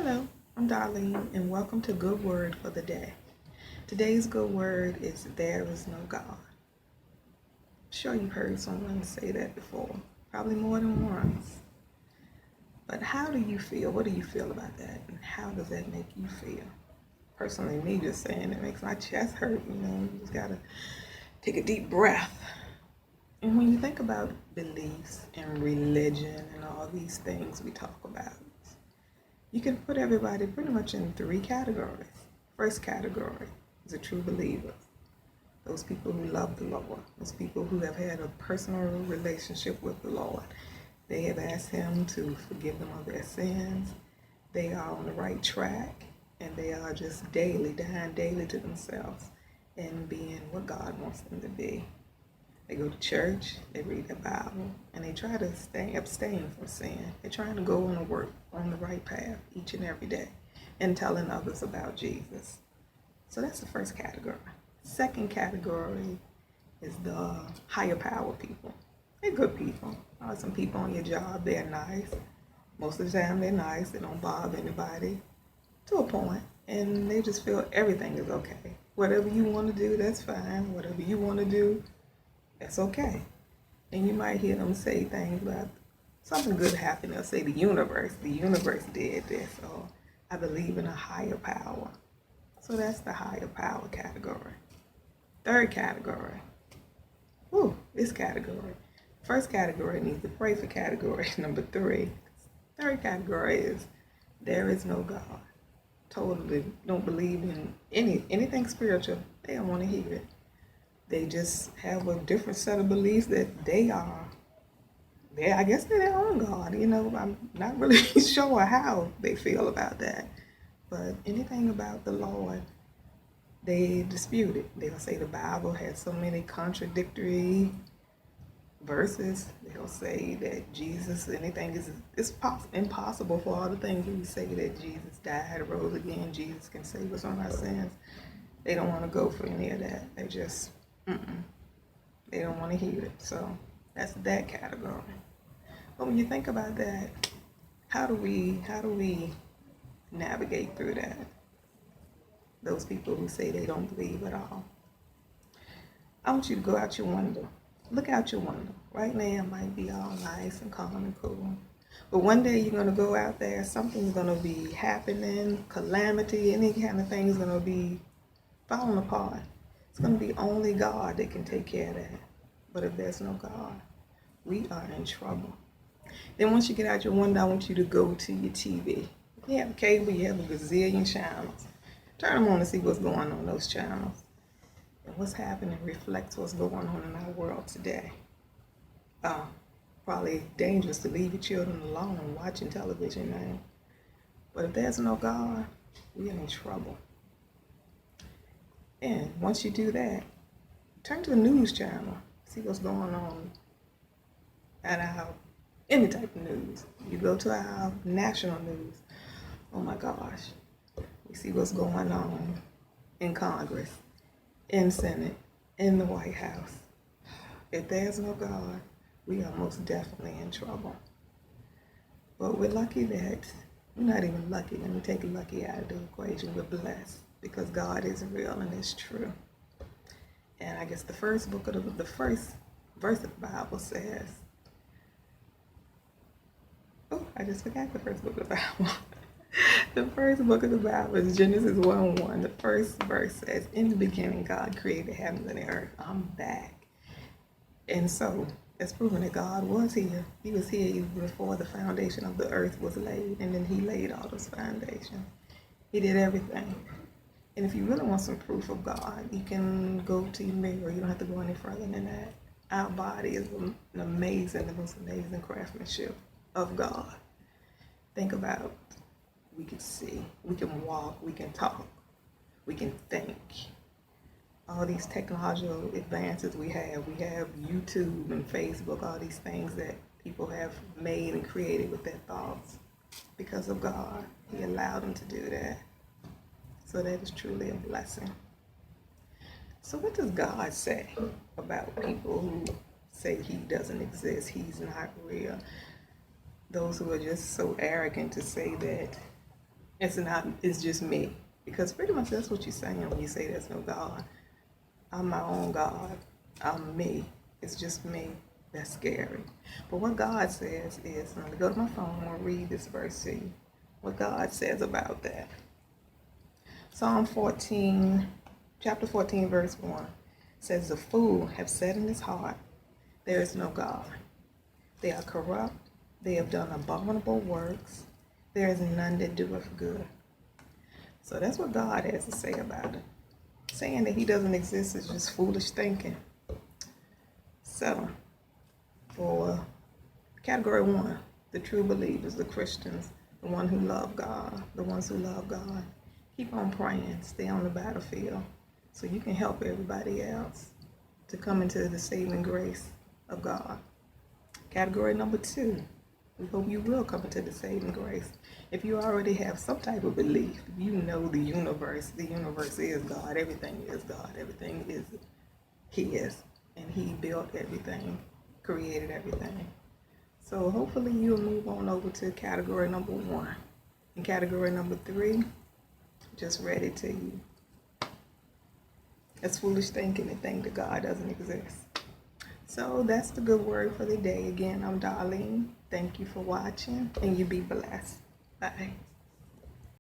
Hello, I'm Darlene, and welcome to Good Word for the Day. Today's good word is there is no God. I'm sure you've heard someone say that before, probably more than once. But how do you feel? What do you feel about that? And how does that make you feel? Personally, me just saying it makes my chest hurt. You just gotta take a deep breath. And when you think about beliefs and religion and all these things we talk about, you can put everybody pretty much in three categories. First category is the true believers. Those people who love the Lord. Those people who have had a personal relationship with the Lord. They have asked Him to forgive them of their sins. They are on the right track, and they are just dying daily to themselves and being what God wants them to be. They go to church, they read the Bible, and they try to abstain from sin. They're trying to go on the right path each and every day and telling others about Jesus. So that's the first category. Second category is the higher power people. They're good people. Some people on your job, they're nice. Most of the time they're nice. They don't bother anybody to a point, and they just feel everything is okay. Whatever you want to do, that's fine. Whatever you want to do, that's okay. And you might hear them say things about something good happened. They'll say the universe did this, or I believe in a higher power. So that's the higher power category. Third category. This category. First category needs to pray for category number 3. Third category is there is no God. Totally don't believe in anything spiritual. They don't want to hear it. They just have a different set of beliefs that I guess they're their own God. I'm not really sure how they feel about that. But anything about the Lord, they dispute it. They'll say the Bible has so many contradictory verses. They'll say that Jesus, anything is impossible for all the things we say that Jesus died, rose again, Jesus can save us from our sins. They don't want to go for any of that. They just, they don't want to hear it. So that's that category. But when you think about that, how do we navigate through that? Those people who say they don't believe at all. I want you to go out your window. Look out your window. Right now it might be all nice and calm and cool. But one day you're going to go out there, something's going to be happening, calamity, any kind of thing is going to be falling apart. It's going to be only God that can take care of that. But if there's no God, we are in trouble. Then once you get out your window, I want you to go to your TV. You have cable, you have a gazillion channels. Turn them on to see what's going on those channels. And what's happening reflects what's going on in our world today. Probably dangerous to leave your children alone watching television now. But if there's no God, we're in trouble. And once you do that, turn to the news channel. See what's going on at any type of news. You go to our national news. Oh my gosh. We see what's going on in Congress, in Senate, in the White House. If there's no God, we are most definitely in trouble. But we're lucky that, we're not even lucky. Let me take lucky out of the equation. We're blessed because God is real and it's true. And I guess the first verse of the Bible says, I just forgot the first book of the Bible. The first book of the Bible is Genesis 1:1. The first verse says, in the beginning, God created the heavens and the earth. I'm back. And so it's proven that God was here. He was here even before the foundation of the earth was laid. And then He laid all those foundations. He did everything. And if you really want some proof of God, you can go to your mirror. You don't have to go any further than that. Our body is the most amazing craftsmanship of God. Think about, we can see, we can walk, we can talk, we can think. All these technological advances we have YouTube and Facebook, all these things that people have made and created with their thoughts. Because of God, He allowed them to do that. So that is truly a blessing. So what does God say about people who say He doesn't exist, He's not real? Those who are just so arrogant to say that It's just me. Because pretty much that's what you're saying when you say there's no God. I'm my own God. I'm me. It's just me. That's scary. But what God says is, I'm going to go to my phone and I'll read this verse to you. What God says about that. Psalm 14, chapter 14, verse 1 says, the fool have said in his heart, there is no God. They are corrupt. They have done abominable works. There is none that doeth good. So that's what God has to say about it. Saying that he doesn't exist is just foolish thinking. So, for category 1, the true believers, the Christians, the ones who love God, the ones who love God, keep on praying, stay on the battlefield, so you can help everybody else to come into the saving grace of God. Category number 2, we hope you will come into the saving grace. If you already have some type of belief, you know the universe is God, everything is God, everything is His, and He built everything, created everything. So hopefully you'll move on over to category number 1. And category number 3, just read it to you. It's foolish thinking to think that God doesn't exist. So that's the good word for the day. Again, I'm Darlene. Thank you for watching, and you be blessed. Bye.